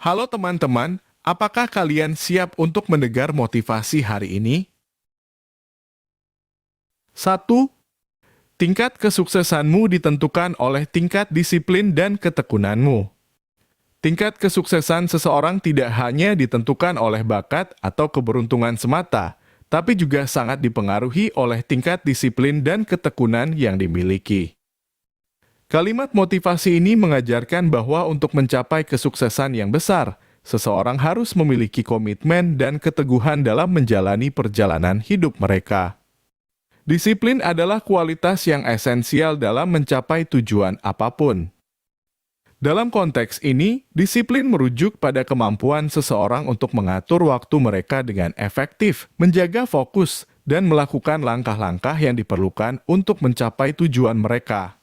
Halo teman-teman, apakah kalian siap untuk mendengar motivasi hari ini? 1. Tingkat kesuksesanmu ditentukan oleh tingkat disiplin dan ketekunanmu. Tingkat kesuksesan seseorang tidak hanya ditentukan oleh bakat atau keberuntungan semata, tapi juga sangat dipengaruhi oleh tingkat disiplin dan ketekunan yang dimiliki. Kalimat motivasi ini mengajarkan bahwa untuk mencapai kesuksesan yang besar, seseorang harus memiliki komitmen dan keteguhan dalam menjalani perjalanan hidup mereka. Disiplin adalah kualitas yang esensial dalam mencapai tujuan apapun. Dalam konteks ini, disiplin merujuk pada kemampuan seseorang untuk mengatur waktu mereka dengan efektif, menjaga fokus, dan melakukan langkah-langkah yang diperlukan untuk mencapai tujuan mereka.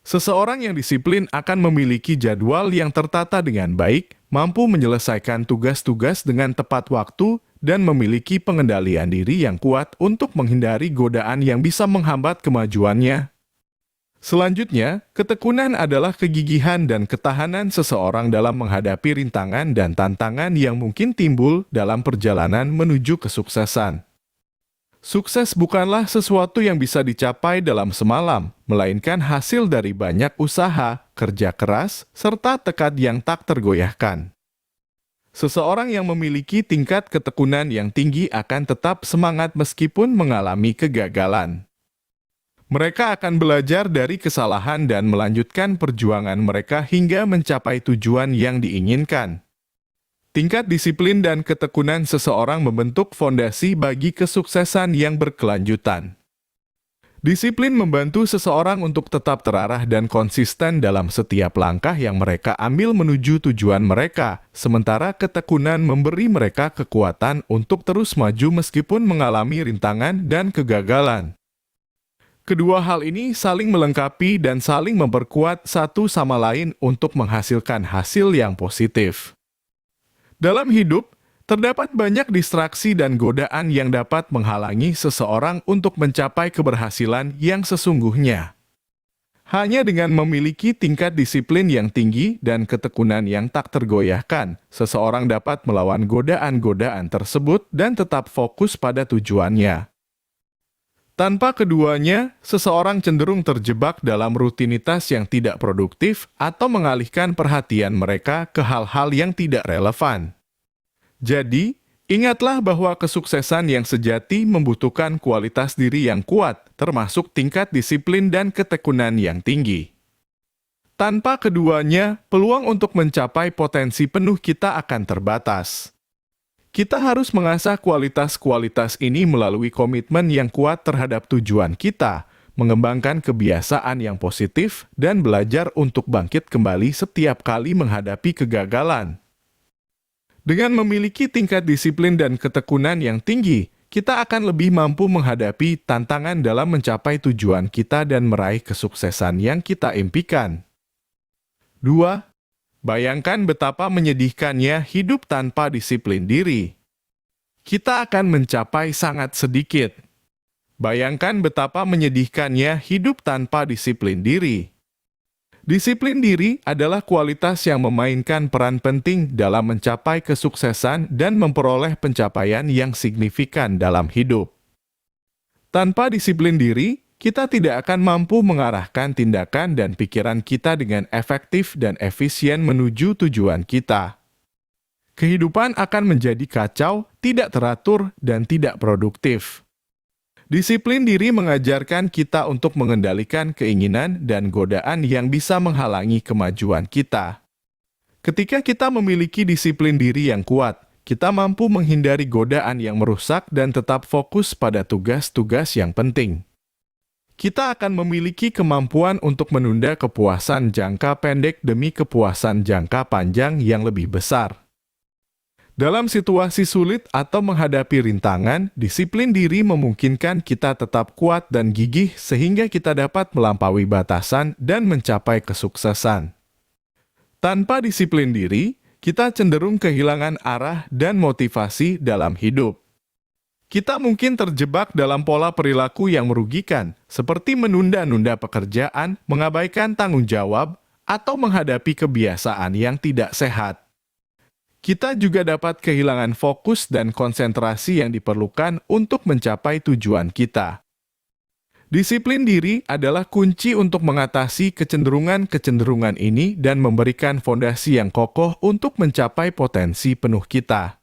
Seseorang yang disiplin akan memiliki jadwal yang tertata dengan baik, mampu menyelesaikan tugas-tugas dengan tepat waktu, dan memiliki pengendalian diri yang kuat untuk menghindari godaan yang bisa menghambat kemajuannya. Selanjutnya, ketekunan adalah kegigihan dan ketahanan seseorang dalam menghadapi rintangan dan tantangan yang mungkin timbul dalam perjalanan menuju kesuksesan. Sukses bukanlah sesuatu yang bisa dicapai dalam semalam, melainkan hasil dari banyak usaha, kerja keras, serta tekad yang tak tergoyahkan. Seseorang yang memiliki tingkat ketekunan yang tinggi akan tetap semangat meskipun mengalami kegagalan. Mereka akan belajar dari kesalahan dan melanjutkan perjuangan mereka hingga mencapai tujuan yang diinginkan. Tingkat disiplin dan ketekunan seseorang membentuk fondasi bagi kesuksesan yang berkelanjutan. Disiplin membantu seseorang untuk tetap terarah dan konsisten dalam setiap langkah yang mereka ambil menuju tujuan mereka, sementara ketekunan memberi mereka kekuatan untuk terus maju meskipun mengalami rintangan dan kegagalan. Kedua hal ini saling melengkapi dan saling memperkuat satu sama lain untuk menghasilkan hasil yang positif. Dalam hidup, terdapat banyak distraksi dan godaan yang dapat menghalangi seseorang untuk mencapai keberhasilan yang sesungguhnya. Hanya dengan memiliki tingkat disiplin yang tinggi dan ketekunan yang tak tergoyahkan, seseorang dapat melawan godaan-godaan tersebut dan tetap fokus pada tujuannya. Tanpa keduanya, seseorang cenderung terjebak dalam rutinitas yang tidak produktif atau mengalihkan perhatian mereka ke hal-hal yang tidak relevan. Jadi, ingatlah bahwa kesuksesan yang sejati membutuhkan kualitas diri yang kuat, termasuk tingkat disiplin dan ketekunan yang tinggi. Tanpa keduanya, peluang untuk mencapai potensi penuh kita akan terbatas. Kita harus mengasah kualitas-kualitas ini melalui komitmen yang kuat terhadap tujuan kita, mengembangkan kebiasaan yang positif, dan belajar untuk bangkit kembali setiap kali menghadapi kegagalan. Dengan memiliki tingkat disiplin dan ketekunan yang tinggi, kita akan lebih mampu menghadapi tantangan dalam mencapai tujuan kita dan meraih kesuksesan yang kita impikan. 2. Bayangkan betapa menyedihkannya hidup tanpa disiplin diri. Kita akan mencapai sangat sedikit. Bayangkan betapa menyedihkannya hidup tanpa disiplin diri. Disiplin diri adalah kualitas yang memainkan peran penting dalam mencapai kesuksesan dan memperoleh pencapaian yang signifikan dalam hidup. Tanpa disiplin diri, kita tidak akan mampu mengarahkan tindakan dan pikiran kita dengan efektif dan efisien menuju tujuan kita. Kehidupan akan menjadi kacau, tidak teratur, dan tidak produktif. Disiplin diri mengajarkan kita untuk mengendalikan keinginan dan godaan yang bisa menghalangi kemajuan kita. Ketika kita memiliki disiplin diri yang kuat, kita mampu menghindari godaan yang merusak dan tetap fokus pada tugas-tugas yang penting. Kita akan memiliki kemampuan untuk menunda kepuasan jangka pendek demi kepuasan jangka panjang yang lebih besar. Dalam situasi sulit atau menghadapi rintangan, disiplin diri memungkinkan kita tetap kuat dan gigih sehingga kita dapat melampaui batasan dan mencapai kesuksesan. Tanpa disiplin diri, kita cenderung kehilangan arah dan motivasi dalam hidup. Kita mungkin terjebak dalam pola perilaku yang merugikan, seperti menunda-nunda pekerjaan, mengabaikan tanggung jawab, atau menghadapi kebiasaan yang tidak sehat. Kita juga dapat kehilangan fokus dan konsentrasi yang diperlukan untuk mencapai tujuan kita. Disiplin diri adalah kunci untuk mengatasi kecenderungan-kecenderungan ini dan memberikan fondasi yang kokoh untuk mencapai potensi penuh kita.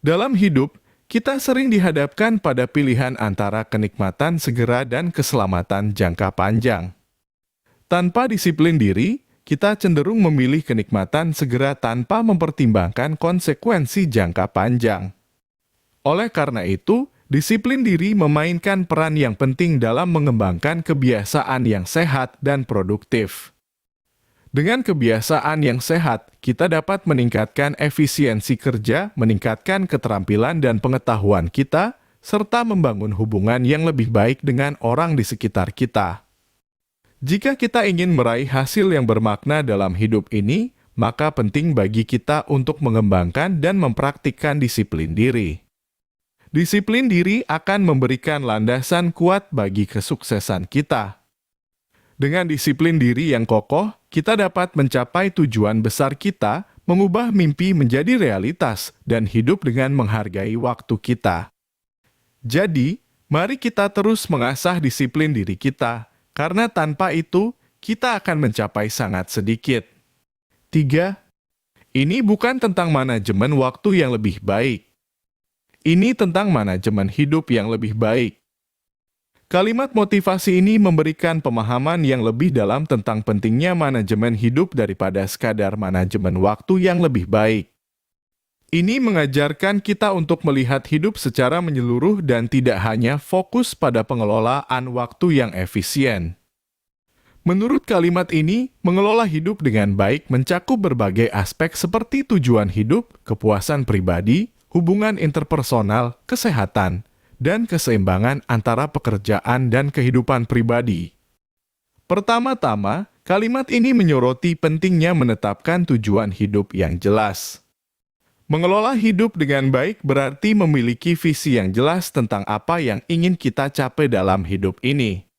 Dalam hidup, kita sering dihadapkan pada pilihan antara kenikmatan segera dan keselamatan jangka panjang. Tanpa disiplin diri, kita cenderung memilih kenikmatan segera tanpa mempertimbangkan konsekuensi jangka panjang. Oleh karena itu, disiplin diri memainkan peran yang penting dalam mengembangkan kebiasaan yang sehat dan produktif. Dengan kebiasaan yang sehat, kita dapat meningkatkan efisiensi kerja, meningkatkan keterampilan dan pengetahuan kita, serta membangun hubungan yang lebih baik dengan orang di sekitar kita. Jika kita ingin meraih hasil yang bermakna dalam hidup ini, maka penting bagi kita untuk mengembangkan dan mempraktikkan disiplin diri. Disiplin diri akan memberikan landasan kuat bagi kesuksesan kita. Dengan disiplin diri yang kokoh, kita dapat mencapai tujuan besar kita, mengubah mimpi menjadi realitas, dan hidup dengan menghargai waktu kita. Jadi, mari kita terus mengasah disiplin diri kita, karena tanpa itu, kita akan mencapai sangat sedikit. 3. Ini bukan tentang manajemen waktu yang lebih baik. Ini tentang manajemen hidup yang lebih baik. Kalimat motivasi ini memberikan pemahaman yang lebih dalam tentang pentingnya manajemen hidup daripada sekadar manajemen waktu yang lebih baik. Ini mengajarkan kita untuk melihat hidup secara menyeluruh dan tidak hanya fokus pada pengelolaan waktu yang efisien. Menurut kalimat ini, mengelola hidup dengan baik mencakup berbagai aspek seperti tujuan hidup, kepuasan pribadi, hubungan interpersonal, kesehatan, dan keseimbangan antara pekerjaan dan kehidupan pribadi. Pertama-tama, kalimat ini menyoroti pentingnya menetapkan tujuan hidup yang jelas. Mengelola hidup dengan baik berarti memiliki visi yang jelas tentang apa yang ingin kita capai dalam hidup ini.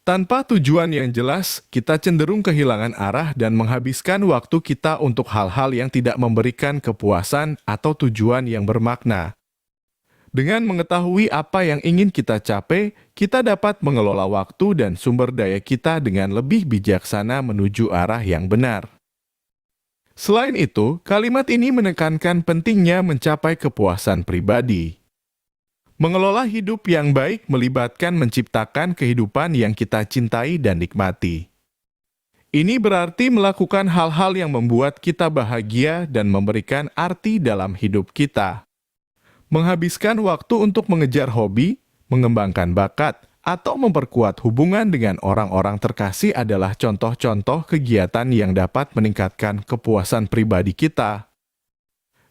Tanpa tujuan yang jelas, kita cenderung kehilangan arah dan menghabiskan waktu kita untuk hal-hal yang tidak memberikan kepuasan atau tujuan yang bermakna. Dengan mengetahui apa yang ingin kita capai, kita dapat mengelola waktu dan sumber daya kita dengan lebih bijaksana menuju arah yang benar. Selain itu, kalimat ini menekankan pentingnya mencapai kepuasan pribadi. Mengelola hidup yang baik melibatkan menciptakan kehidupan yang kita cintai dan nikmati. Ini berarti melakukan hal-hal yang membuat kita bahagia dan memberikan arti dalam hidup kita. Menghabiskan waktu untuk mengejar hobi, mengembangkan bakat, atau memperkuat hubungan dengan orang-orang terkasih adalah contoh-contoh kegiatan yang dapat meningkatkan kepuasan pribadi kita.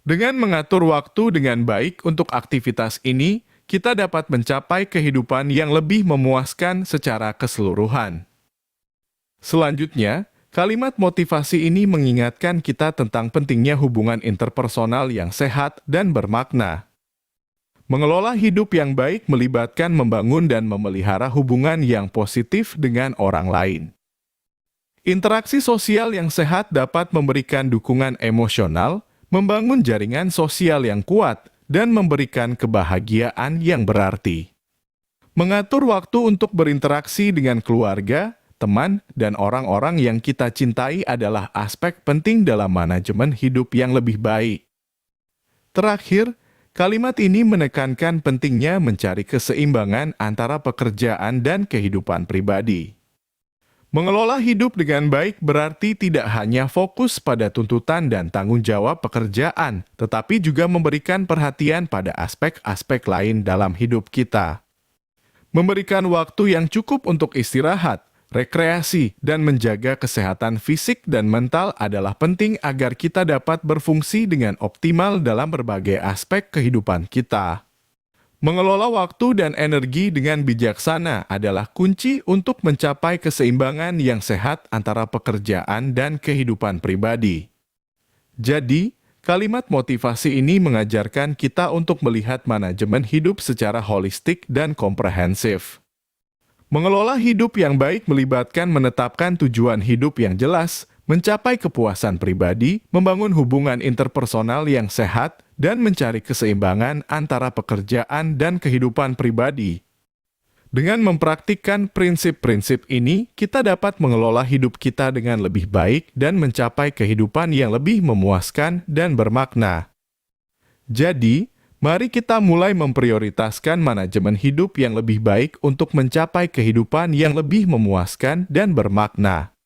Dengan mengatur waktu dengan baik untuk aktivitas ini, kita dapat mencapai kehidupan yang lebih memuaskan secara keseluruhan. Selanjutnya, kalimat motivasi ini mengingatkan kita tentang pentingnya hubungan interpersonal yang sehat dan bermakna. Mengelola hidup yang baik melibatkan membangun dan memelihara hubungan yang positif dengan orang lain. Interaksi sosial yang sehat dapat memberikan dukungan emosional, membangun jaringan sosial yang kuat, dan memberikan kebahagiaan yang berarti. Mengatur waktu untuk berinteraksi dengan keluarga, teman, dan orang-orang yang kita cintai adalah aspek penting dalam manajemen hidup yang lebih baik. Terakhir, kalimat ini menekankan pentingnya mencari keseimbangan antara pekerjaan dan kehidupan pribadi. Mengelola hidup dengan baik berarti tidak hanya fokus pada tuntutan dan tanggung jawab pekerjaan, tetapi juga memberikan perhatian pada aspek-aspek lain dalam hidup kita. Memberikan waktu yang cukup untuk istirahat, rekreasi, dan menjaga kesehatan fisik dan mental adalah penting agar kita dapat berfungsi dengan optimal dalam berbagai aspek kehidupan kita. Mengelola waktu dan energi dengan bijaksana adalah kunci untuk mencapai keseimbangan yang sehat antara pekerjaan dan kehidupan pribadi. Jadi, kalimat motivasi ini mengajarkan kita untuk melihat manajemen hidup secara holistik dan komprehensif. Mengelola hidup yang baik melibatkan menetapkan tujuan hidup yang jelas, mencapai kepuasan pribadi, membangun hubungan interpersonal yang sehat, dan mencari keseimbangan antara pekerjaan dan kehidupan pribadi. Dengan mempraktikkan prinsip-prinsip ini, kita dapat mengelola hidup kita dengan lebih baik dan mencapai kehidupan yang lebih memuaskan dan bermakna. Jadi, mari kita mulai memprioritaskan manajemen hidup yang lebih baik untuk mencapai kehidupan yang lebih memuaskan dan bermakna.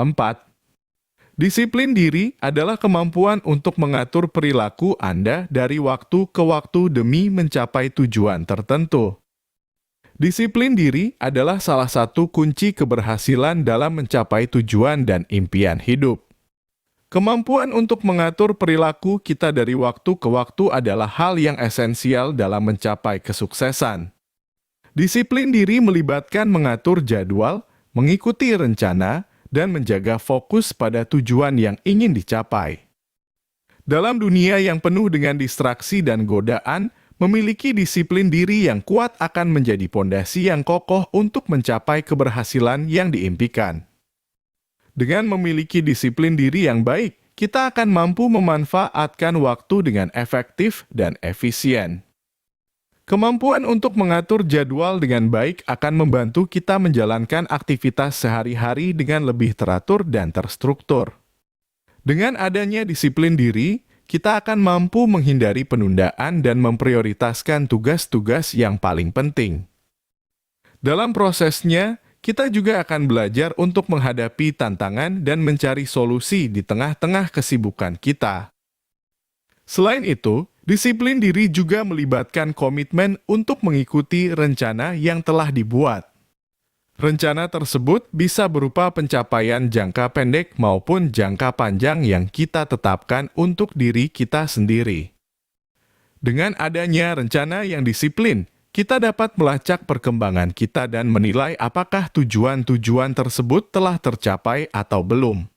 4. Disiplin diri adalah kemampuan untuk mengatur perilaku Anda dari waktu ke waktu demi mencapai tujuan tertentu. Disiplin diri adalah salah satu kunci keberhasilan dalam mencapai tujuan dan impian hidup. Kemampuan untuk mengatur perilaku kita dari waktu ke waktu adalah hal yang esensial dalam mencapai kesuksesan. Disiplin diri melibatkan mengatur jadwal, mengikuti rencana, dan menjaga fokus pada tujuan yang ingin dicapai. Dalam dunia yang penuh dengan distraksi dan godaan, memiliki disiplin diri yang kuat akan menjadi pondasi yang kokoh untuk mencapai keberhasilan yang diimpikan. Dengan memiliki disiplin diri yang baik, kita akan mampu memanfaatkan waktu dengan efektif dan efisien. Kemampuan untuk mengatur jadwal dengan baik akan membantu kita menjalankan aktivitas sehari-hari dengan lebih teratur dan terstruktur. Dengan adanya disiplin diri, kita akan mampu menghindari penundaan dan memprioritaskan tugas-tugas yang paling penting. Dalam prosesnya, kita juga akan belajar untuk menghadapi tantangan dan mencari solusi di tengah-tengah kesibukan kita. Selain itu, disiplin diri juga melibatkan komitmen untuk mengikuti rencana yang telah dibuat. Rencana tersebut bisa berupa pencapaian jangka pendek maupun jangka panjang yang kita tetapkan untuk diri kita sendiri. Dengan adanya rencana yang disiplin, kita dapat melacak perkembangan kita dan menilai apakah tujuan-tujuan tersebut telah tercapai atau belum.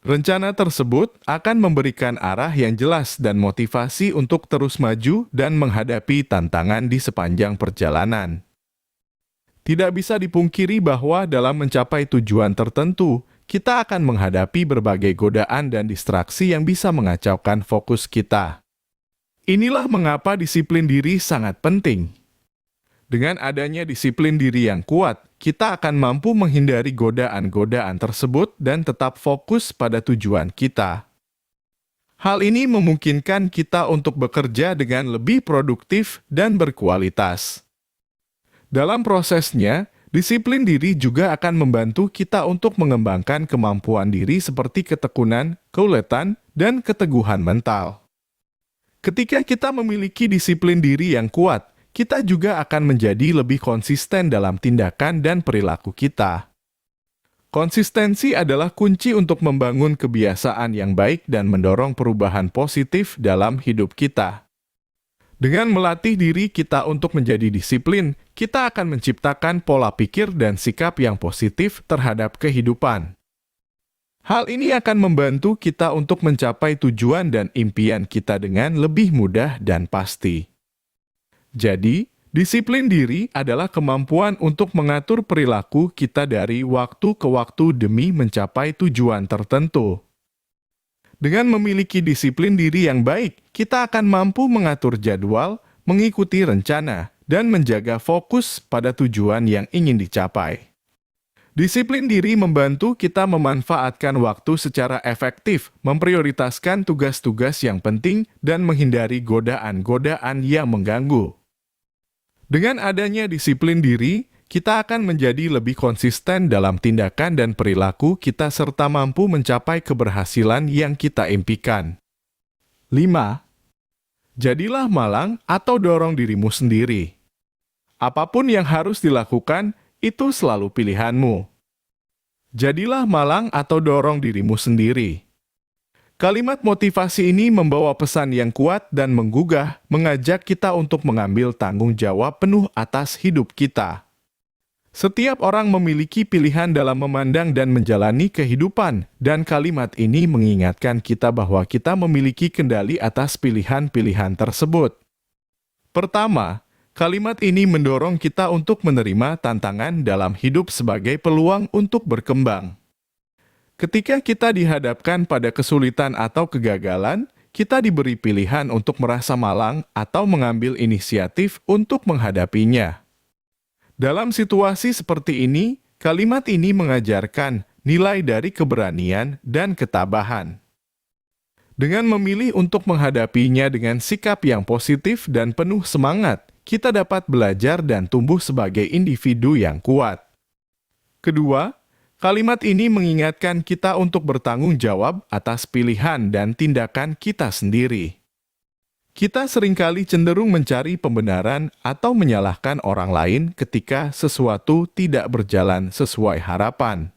Rencana tersebut akan memberikan arah yang jelas dan motivasi untuk terus maju dan menghadapi tantangan di sepanjang perjalanan. Tidak bisa dipungkiri bahwa dalam mencapai tujuan tertentu, kita akan menghadapi berbagai godaan dan distraksi yang bisa mengacaukan fokus kita. Inilah mengapa disiplin diri sangat penting. Dengan adanya disiplin diri yang kuat, kita akan mampu menghindari godaan-godaan tersebut dan tetap fokus pada tujuan kita. Hal ini memungkinkan kita untuk bekerja dengan lebih produktif dan berkualitas. Dalam prosesnya, disiplin diri juga akan membantu kita untuk mengembangkan kemampuan diri seperti ketekunan, keuletan, dan keteguhan mental. Ketika kita memiliki disiplin diri yang kuat, kita juga akan menjadi lebih konsisten dalam tindakan dan perilaku kita. Konsistensi adalah kunci untuk membangun kebiasaan yang baik dan mendorong perubahan positif dalam hidup kita. Dengan melatih diri kita untuk menjadi disiplin, kita akan menciptakan pola pikir dan sikap yang positif terhadap kehidupan. Hal ini akan membantu kita untuk mencapai tujuan dan impian kita dengan lebih mudah dan pasti. Jadi, disiplin diri adalah kemampuan untuk mengatur perilaku kita dari waktu ke waktu demi mencapai tujuan tertentu. Dengan memiliki disiplin diri yang baik, kita akan mampu mengatur jadwal, mengikuti rencana, dan menjaga fokus pada tujuan yang ingin dicapai. Disiplin diri membantu kita memanfaatkan waktu secara efektif, memprioritaskan tugas-tugas yang penting, dan menghindari godaan-godaan yang mengganggu. Dengan adanya disiplin diri, kita akan menjadi lebih konsisten dalam tindakan dan perilaku kita serta mampu mencapai keberhasilan yang kita impikan. 5. Jadilah malang atau dorong dirimu sendiri. Apapun yang harus dilakukan, itu selalu pilihanmu. Jadilah malang atau dorong dirimu sendiri. Kalimat motivasi ini membawa pesan yang kuat dan menggugah, mengajak kita untuk mengambil tanggung jawab penuh atas hidup kita. Setiap orang memiliki pilihan dalam memandang dan menjalani kehidupan, dan kalimat ini mengingatkan kita bahwa kita memiliki kendali atas pilihan-pilihan tersebut. Pertama, kalimat ini mendorong kita untuk menerima tantangan dalam hidup sebagai peluang untuk berkembang. Ketika kita dihadapkan pada kesulitan atau kegagalan, kita diberi pilihan untuk merasa malang atau mengambil inisiatif untuk menghadapinya. Dalam situasi seperti ini, kalimat ini mengajarkan nilai dari keberanian dan ketabahan. Dengan memilih untuk menghadapinya dengan sikap yang positif dan penuh semangat, kita dapat belajar dan tumbuh sebagai individu yang kuat. Kedua, kalimat ini mengingatkan kita untuk bertanggung jawab atas pilihan dan tindakan kita sendiri. Kita seringkali cenderung mencari pembenaran atau menyalahkan orang lain ketika sesuatu tidak berjalan sesuai harapan.